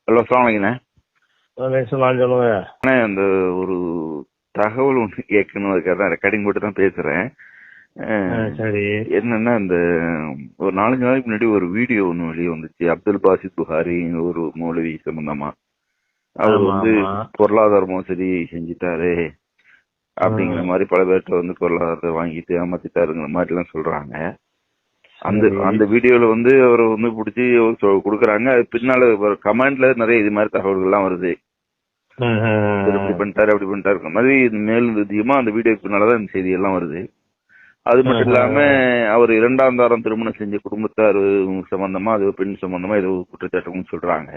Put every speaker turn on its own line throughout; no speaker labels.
Hello, அஸ்ஸலாமு அலைக்குண்ணே.
சொல்லுங்க.
அண்ணே, அந்த ஒரு தகவல் ஒன்று கேட்கணும், அதுக்காக தான் ரெக்கார்டிங் போட்டு தான் பேசுறேன்.
சரி.
என்னன்னா, இந்த ஒரு 4-5 நாளைக்கு முன்னாடி ஒரு வீடியோ ஒன்று வெளியே வந்துச்சு. அப்துல் பாசித் புகாரி ஒரு மௌலவி சம்பந்தமா அவர் வந்து பொருளாதார மோசடி செஞ்சுட்டாரு அப்படிங்கிற மாதிரி பல பேர்கிட்ட வந்து பொருளாதாரத்தை வாங்கிட்டு ஏமாத்திட்டாருங்கிற மாதிரி எல்லாம் சொல்றாங்க. அந்த வீடியோல வந்து அவரை வந்து பிடிச்சி கொடுக்குறாங்க. அது பின்னால கமெண்ட்ல நிறைய இது மாதிரி தகவல்கள்லாம் வருது. இப்படி பண்ணிட்டாரு அப்படி பண்ணிட்டாரு மாதிரி மேலும் அதிகமா அந்த வீடியோக்கு பின்னாலதான் இந்த செய்தி எல்லாம் வருது. அது மட்டும் இல்லாம அவர் 2ஆம் தாரம் திருமணம் செஞ்ச குடும்பத்தார் சம்பந்தமா அது பெண் சம்பந்தமா ஏதோ குற்றச்சாட்டுன்னு சொல்றாங்க.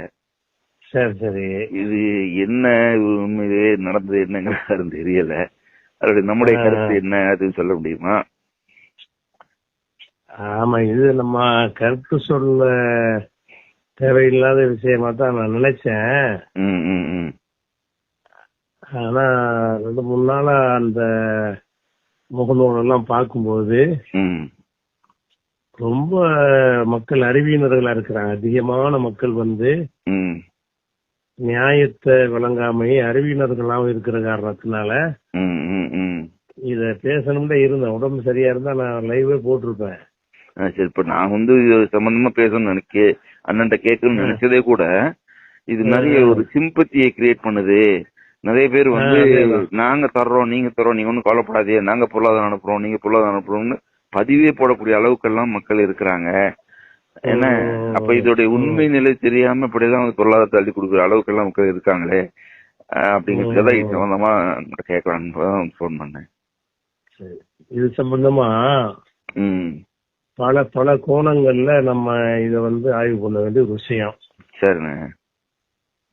சரி சரி.
இது என்ன உண்மையிலே நடந்தது என்னங்கிறது தெரியல. அதோட நம்முடைய கருத்து என்ன அதுன்னு சொல்ல முடியுமா?
ஆமா, இது நம்ம கருத்து சொல்ல தேவையில்லாத விஷயமா தான் நான் நினைச்சேன். ஆனா 2-3 நாளா அந்த முகநூலெல்லாம் பார்க்கும்போது ரொம்ப மக்கள் அறிவியினர்களா இருக்கிறாங்க. அதிகமான மக்கள் வந்து நியாயத்தை விளங்காமை அறிவியினர்களாகவும் இருக்கிற காரணத்தினால இத பேசணும்னு இருந்தேன். உடம்பு சரியா இருந்தா நான் லைவே போட்டிருப்பேன்.
சரி, இப்ப நான் வந்து சம்பந்தமா பேசணும்னு அண்ணன்ட்ட கேட்கணும்னு நினைச்சதே கூட இது நிறைய ஒரு சிம்பத்தியை கிரியேட் பண்ணுது. நிறைய பேர் வந்து நாங்க தர்றோம் நீங்க தர்றோம், நீங்க ஒன்னும் கவலைப்படாதே, நாங்க பொருளாதாரம் அனுப்புறோம் நீங்க பொருளாதாரம் அனுப்புறோம்னு பதிவே போடக்கூடிய அளவுக்கு எல்லாம் மக்கள் இருக்கிறாங்க. என்ன அப்ப இதோடைய உண்மை நிலை தெரியாம இப்படிதான் பொருளாதாரத்தை அள்ளி கொடுக்குற அளவுக்கு எல்லாம் மக்கள் இருக்காங்களே அப்படிங்கறதுதான் இது சம்பந்தமா கேட்கலான்னு போன் பண்ணேன்.
இது சம்பந்தமா பல பல கோணங்கள்ல நம்ம இத வந்து ஆய்வு பண்ண வேண்டிய ஒரு விஷயம்.
சரிண்ணே.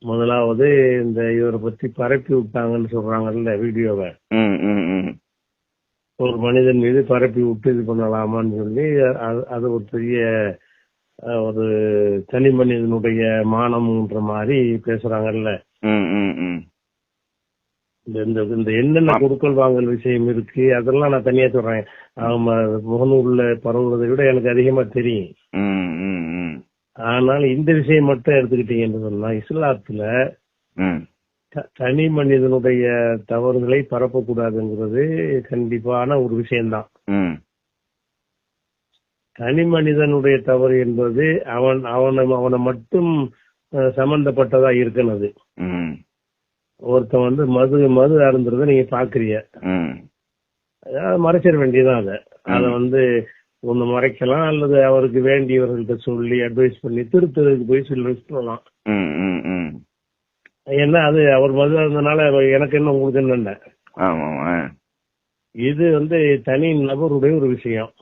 முதலாவது இந்த இவரை பத்தி பரப்பி விட்டாங்கன்னு சொல்றாங்கல்ல வீடியோவை, ஒரு மனிதன் மீது பரப்பி விட்டு இது பண்ணலாமான்னு சொல்லி அது ஒரு பெரிய ஒரு தனி மனிதனுடைய மானம்ன்ற மாதிரி பேசுறாங்கல்ல. இந்த என்னென்ன கொடுக்கல் வாங்கல் விஷயம் இருக்கு அதெல்லாம் நான் தனியா சொல்றேன். முகநூல்ல பரவுவதை விட எனக்கு அதிகமா தெரியும். ஆனால் இந்த விஷயம் மட்டும் எடுத்துக்கிட்டீங்கன்னு சொன்னா, இஸ்லாத்துல தனி மனிதனுடைய தவறுகளை பரப்பக்கூடாதுங்கிறது கண்டிப்பான ஒரு விஷயம்தான். தனி மனிதனுடைய தவறு என்பது அவனை மட்டும் சம்பந்தப்பட்டதா இருக்கணும். ஒருத்தன் வந்து மது அருந்துறத நீங்க பாக்குறீங்க, மறைச்சிட வேண்டியதான். அத வந்து ஒண்ணு மறைக்கலாம் அல்லது அவருக்கு வேண்டியவர்கள்ட்ட சொல்லி அட்வைஸ் பண்ணி திருத்தருக்கு போய் சொல்லலாம். ஏன்னா அது அவர் மது இருந்தனால எனக்கு என்ன உங்களுக்கு என்ன, இது வந்து தனி நபருடைய ஒரு விஷயம்.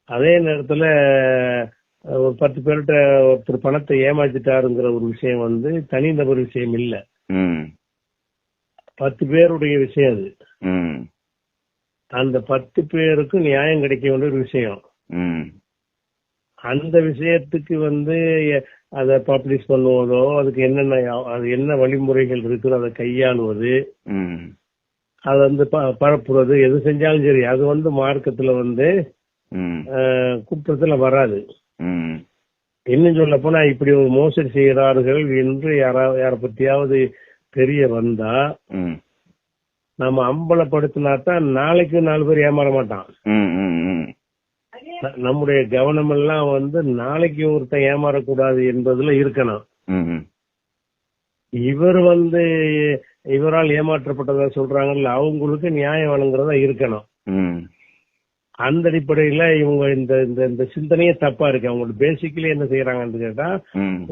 அதே நேரத்துல ஒரு 10 பேர்கிட்ட ஒருத்தர் பணத்தை ஏமாத்திட்டாருங்கிற ஒரு விஷயம் வந்து தனி நபர் விஷயம் இல்ல, 10 பேருடைய விஷயம். அது அந்த 10 பேருக்கு நியாயம் கிடைக்க வேண்டிய ஒரு விஷயம். அந்த விஷயத்துக்கு வந்து அதை பப்ளிஷ் பண்ணுவதோ அதுக்கு என்ன வழிமுறைகள் இருக்குது அதை கையாளுவது, அதை வந்து பரப்புறது, எது செஞ்சாலும் சரி அது வந்து மார்க்கத்துல வந்து குற்றத்துல வராது. இன்னும் சொல்ல போனா இப்படி ஒரு மோசடி செய்கிறார்கள் என்று யார பத்தியாவது தெரிய வந்தா நம்ம அம்பலப்படுத்தினாத்தான் நாளைக்கு 4 பேர் ஏமாற மாட்டான். நம்முடைய கவனம் எல்லாம் வந்து நாளைக்கு ஒருத்தன் ஏமாறக்கூடாது என்பதுல இருக்கணும். இவர் வந்து இவரால் ஏமாற்றப்பட்டதா சொல்றாங்கல்ல, அவங்களுக்கு நியாயம் வழங்குறதா இருக்கணும். அந்த அடிப்படையில இவங்க இந்த சிந்தனையே தப்பா இருக்கு. அவங்களோட பேசிக்கலி என்ன செய்யறாங்கன்னு கேட்டா,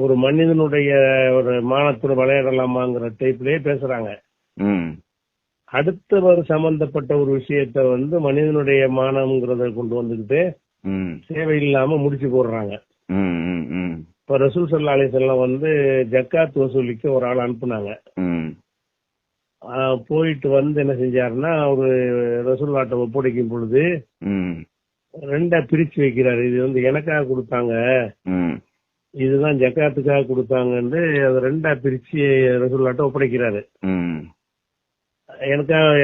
ஒரு மனிதனுடைய ஒரு மானத்தோட விளையாடலாமாங்கிற டைப்லயே பேசுறாங்க. அடுத்தவர் சம்பந்தப்பட்ட ஒரு விஷயத்த வந்து மனிதனுடைய மானம்ங்கிறத கொண்டு வந்துகிட்டு தேவையில்லாம முடிச்சு போடுறாங்க. இப்ப ரசூல் ஸல்லல்லாஹு அலைஹி வஸல்லம் வந்து ஜக்காத் வசூலிக்க ஒரு ஆள் அனுப்புனாங்க. போயிட்டு வந்து என்ன செஞ்சாருன்னா, ஒரு ரசூலுல்லாஹ்ட்ட ஒப்படைக்கும் பொழுது 2ஆ பிரிச்சு வைக்கிறாரு. இது வந்து எனக்காக கொடுத்தாங்க, இதுதான் ஜக்காத்துக்காக கொடுத்தாங்கன்னு அதை 2ஆ பிரிச்சு ரசூலுல்லாஹ்ட்ட ஒப்படைக்கிறாரு.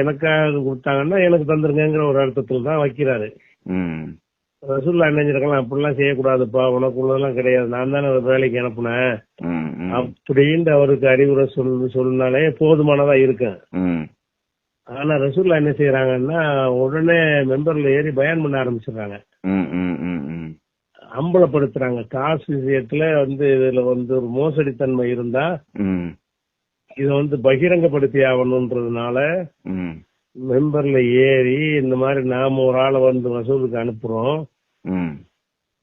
எனக்காக கொடுத்தாங்கன்னா எனக்கு தந்துருங்கிற ஒரு அர்த்தத்துல தான் வைக்கிறாரு. ரசூல்லா என்ன செஞ்சிருக்கலாம், அப்படிலாம் செய்யக்கூடாதுப்பா, உனக்கு உள்ளதெல்லாம் கிடையாது, நான் தானே வேலைக்கு அனுப்புனேன் அப்படின்னு அவருக்கு அறிவுரை சொன்னாலே போதுமானதா இருக்கும். ஆனா ரசூல்லா என்ன செய்யறாங்கன்னா உடனே மெம்பர்ல ஏறி பயான் பண்ண ஆரம்பிச்சிடுறாங்க, அம்பலப்படுத்துறாங்க. காசு விஷயத்துல இதுல ஒரு மோசடித்தன்மை இருந்தா இத பகிரங்கப்படுத்தி ஆகணும்ன்றதுனால மெம்பர்ல ஏறி இந்த மாதிரி நாம ஒரு ஆளை வசூலுக்கு அனுப்புறோம்,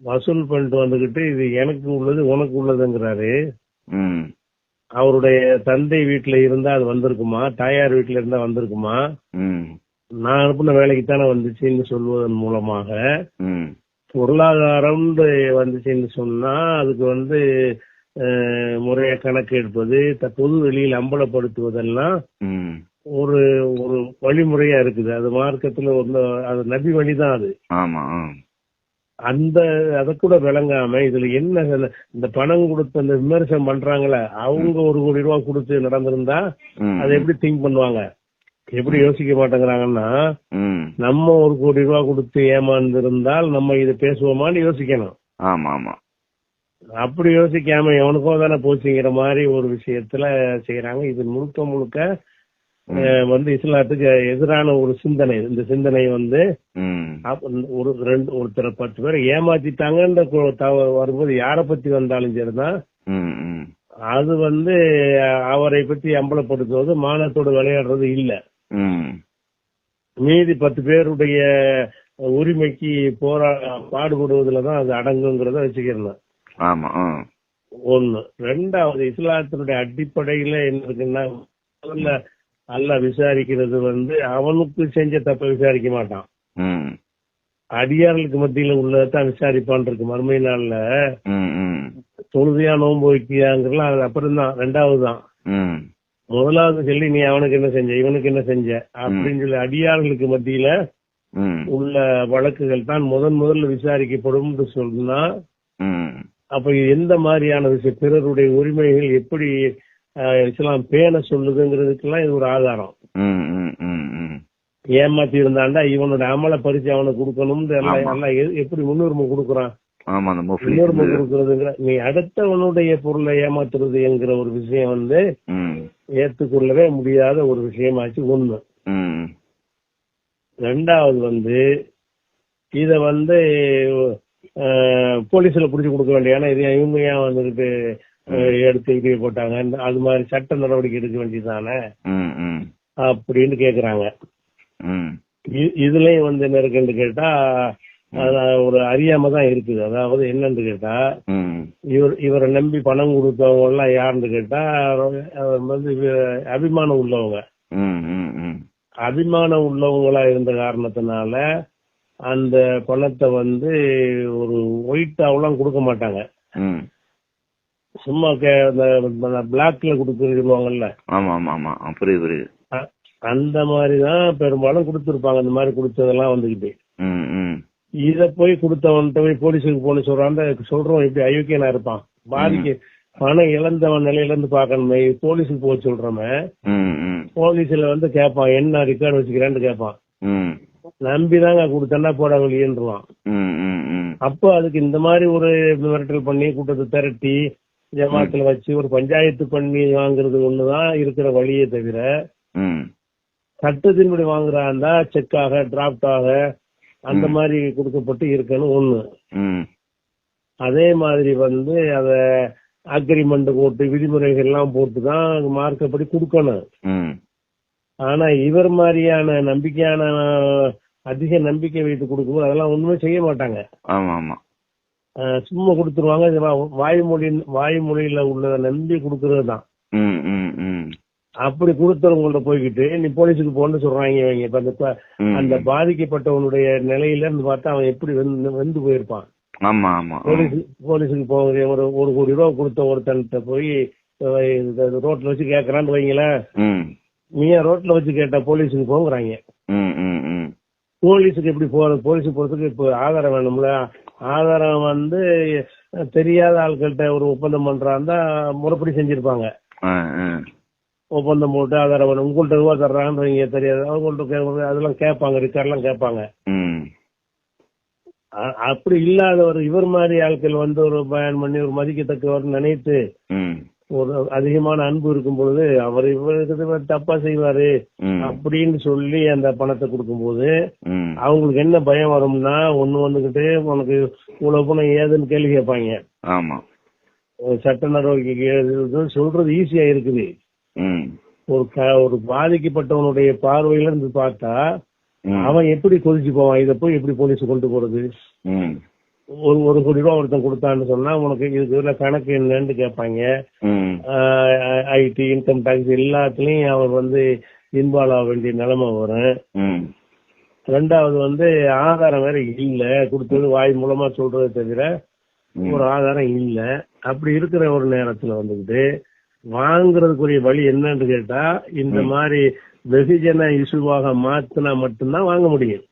வசூல் பண்ணிட்டு வந்துகிட்டு இது எனக்கு உள்ளது உனக்கு உள்ளதுங்கிறாரு. அவருடைய தந்தை வீட்டுல இருந்தா அது வந்திருக்குமா, தாயார் வீட்டுல இருந்தா வந்திருக்குமா, நான் அனுப்புன வேலைக்குத்தானே வந்துச்சுன்னு சொல்வதன் மூலமாக பொருளாதாரம் வந்துச்சுன்னு சொன்னா அதுக்கு முறைய கணக்கு எடுப்பது, பொது வெளியில் அம்பலப்படுத்துவதெல்லாம் ஒரு ஒரு வழிமுறையா இருக்குது. அது மார்க்கத்துல அது நபி வழிதான் அது. அத கூட விளங்காம இதுல என்ன இந்த பணம் கொடுத்து அந்த விமர்சனம் பண்றாங்களே அவங்க 1 கோடி ரூபாய் கொடுத்து நடந்திருந்தா அதை எப்படி திங்க் பண்ணுவாங்க, எப்படி யோசிக்க மாட்டேங்கிறாங்கன்னா நம்ம 1 கோடி ரூபாய் கொடுத்து ஏமாந்திருந்தால் நம்ம இதை பேசுவோமான்னு யோசிக்கணும். அப்படி யோசிக்காம எவனுக்கோ தானே போச்சுங்கிற மாதிரி ஒரு விஷயத்துல செய்யறாங்க. இது முழுக்க முழுக்க இஸ்லாத்துக்கு எதிரான ஒரு சிந்தனை. இந்த சிந்தனை ஒருத்தரை 10 பேரை ஏமாத்திட்டாங்கன்ற வரும்போது யார பத்தி வந்தாலும் சரிதான் அது அவரை பத்தி அம்பலப்படுத்துவது மானத்தோடு விளையாடுறது இல்ல. மீதி 10 பேருடைய உரிமைக்கு பாடுபடுவதுலதான் அது அடங்குங்கிறத வச்சுக்கிறேன். ஒண்ணு. 2வது, இஸ்லாத்தினுடைய அடிப்படையில என்ன இருக்குன்னா அல்லாஹ் விசாரிக்கிறது அவனுக்கு செஞ்ச தப்ப விசாரிக்க மாட்டான், அடியார்களுக்கு மத்தியில உள்ளதான் விசாரிப்பான் இருக்கு. மறுமை நாள்ல தொழுதையா நோன்பு வைக்கிறாங்கிறலாம் அது அப்புறம் தான், 2வது தான். முதலாவது சொல்லி நீ அவனுக்கு என்ன செஞ்ச இவனுக்கு என்ன செஞ்ச அப்படின்னு சொல்லி அடியார்களுக்கு மத்தியில உள்ள வழக்குகள் தான் முதல்ல விசாரிக்கப்படும் சொன்னா, அப்ப எந்த மாதிரியான விஷயம் பிறருடைய உரிமைகள் எப்படி இஸ்லாம் பேண சொல்லுதுங்கிறதுக்கெல்லாம் இது ஒரு ஆதாரம். ஏமாத்தி இருந்தாண்டா இவனோட அமலை பறிச்சு அவனுக்கு கொடுக்கணும்னு எல்லாம் எப்படி முன்னுரிமை கொடுக்குறான். முன்னுரிமை கொடுக்கறதுங்கிற நீ அடுத்தவனுடைய பொருளை ஏமாத்துறது என்கிற ஒரு விஷயம் ஏற்றுக்கொள்ளவே முடியாத ஒரு விஷயமாச்சு. ஒண்ணு. 2வது இத போலீஸ்ல புடிச்சு கொடுக்க வேண்டிய, ஏன்னா இது இவங்க ஏன் வந்துட்டு எடுத்து இது போட்டாங்க, அது மாதிரி சட்ட நடவடிக்கை எடுக்க வேண்டியதானே அப்படின்னு கேக்குறாங்க. இதுலயும் என்ன இருக்குன்னு கேட்டா ஒரு அறியாம தான் இருக்குது. அதாவது என்னன்னு கேட்டா இவரை நம்பி பணம் கொடுத்தவங்க எல்லாம் யாருன்னு கேட்டா அபிமானம் உள்ளவங்க. அபிமானம் உள்ளவங்களா இருந்த காரணத்தினால அந்த பணத்தை ஒரு ஒயிட்டாவெல்லாம் கொடுக்க மாட்டாங்க, சும்மா பிளாக்ல கொடுக்க சொல்லுவாங்கல்ல, அந்த மாதிரிதான் பெரும்பாலும் கொடுத்துருப்பாங்க. அந்த மாதிரி கொடுத்ததெல்லாம் வந்துகிட்டு இத போய் கொடுத்தவன்கிட்ட போய் போலீஸுக்கு போன சொல்றோம் எப்படி அயோக்கியனா இருப்பான். பாதிக்கு பணம் இழந்தவன் நிலையில இருந்து பாக்கணுமே, போலீஸுக்கு போக சொல்றவன் போலீஸ்ல கேட்பான் என்ன ரெக்கார்டு வச்சுக்கிறேன்னு கேட்பான், நம்பிதாங்க கொடுத்தா போட வெளியேன்றான். அப்போ அதுக்கு இந்த மாதிரி ஒரு மிரட்டல் பண்ணி கூட்டத்தை திரட்டி ஜமாத்துல வச்சு ஒரு பஞ்சாயத்து பண்ணி வாங்குறது ஒண்ணுதான் இருக்கிற வழியே தவிர சட்டத்தின்படி வாங்குறாந்தா செக்காக டிராப்டாக அந்த மாதிரி கொடுக்கப்பட்டு இருக்கணும் ஒண்ணு. அதே மாதிரி அத அக்ரிமெண்ட் போட்டு விதிமுறைகள் எல்லாம் போட்டுதான் மார்க்கப்படி கொடுக்கணும். ஆனா இவர் மாதிரியான நம்பிக்கையான அதிக நம்பிக்கை வைத்து கொடுக்கும்போது அதெல்லாம் ஒண்ணுமே செய்ய மாட்டாங்க. சும்மா கொடுத்துருவாங்க. வாய்மொழியில உள்ளத நம்பி கொடுக்கறது தான். அப்படி கொடுத்தவங்கள்ட்ட போய்கிட்டு நீ போலீஸுக்கு போன்னு சொல்றாங்க. இப்ப அந்த பாதிக்கப்பட்டவனுடைய நிலையில இருந்து பார்த்தா அவன் எப்படி வெந்து போயிருப்பான். போலீஸுக்கு போக ஒரு 1 கோடி ரூபாய் கொடுத்த ஒருத்தன்ட்ட போய் ரோட்ல வச்சு கேக்குறான்னு வைங்களேன், நீ ரோட்ல வச்சு கேட்டா போலீஸுக்கு போங்கிறாங்க. போலீஸுக்கு எப்படி போறது? போலீஸுக்கு போறதுக்கு இப்ப ஆதாரம் வேணும்ல. ஆதாரம் தெரியாத ஆட்கள்கிட்ட ஒரு ஒப்பந்தம் பண்றாந்தா முறைப்படி செஞ்சிருப்பாங்க. ஒப்பந்தம் போட்டு ஆதாரம் வேணும், உங்கள்கிட்ட ரூபா தர்றாங்கன்னு தெரியாது, அவங்கள்ட்ட அதெல்லாம் கேட்பாங்க, ரெக்கார்ட்லாம் கேட்பாங்க. அப்படி இல்லாதவர் இவர் மாதிரி ஆட்கள் வந்து ஒரு பயன் பண்ணி ஒரு மதிக்கத்தக்கவர் நினைத்து ஒரு அதிகமான அன்பு இருக்கும் பொழுது அவர் இவருக்கு தப்பா செய்வாரு அப்படின்னு சொல்லி அந்த பணத்தை கொடுக்கும் போது அவங்களுக்கு என்ன பயம் வரும்னா ஒண்ணு வந்துகிட்டு உனக்கு இவ்வளவு பணம் ஏதுன்னு கேள்வி கேட்பாங்க.
ஆமா,
சட்ட நடவடிக்கை சொல்றது ஈஸியா இருக்குது. ஒரு பாதிக்கப்பட்டவனுடைய பார்வையில இருந்து பார்த்தா அவன் எப்படி கொதிச்சு போவான், இத போய் எப்படி போலீஸ் கொண்டு போறது. ஒரு கோடி ரூபா ஒருத்தன் கொடுத்தான்னு சொன்னா உனக்கு இதுக்கு கணக்கு என்னன்னு கேட்பாங்க. ஐடி, இன்கம் டாக்ஸ் எல்லாத்துலயும் அவர் வந்து இன்வால்வ் ஆக வேண்டிய நிலைமை வரும். ரெண்டாவது ஆதாரம் வேற இல்ல, கொடுத்தது வாய் மூலமா சொல்றதை தவிர ஒரு ஆதாரம் இல்ல. அப்படி இருக்கிற ஒரு நேரத்துல வந்துட்டு வாங்குறதுக்குரிய வழி என்னன்னு கேட்டா இந்த மாதிரி வெகுஜன இசுவாக மாத்தினா மட்டும்தான் வாங்க முடியும்.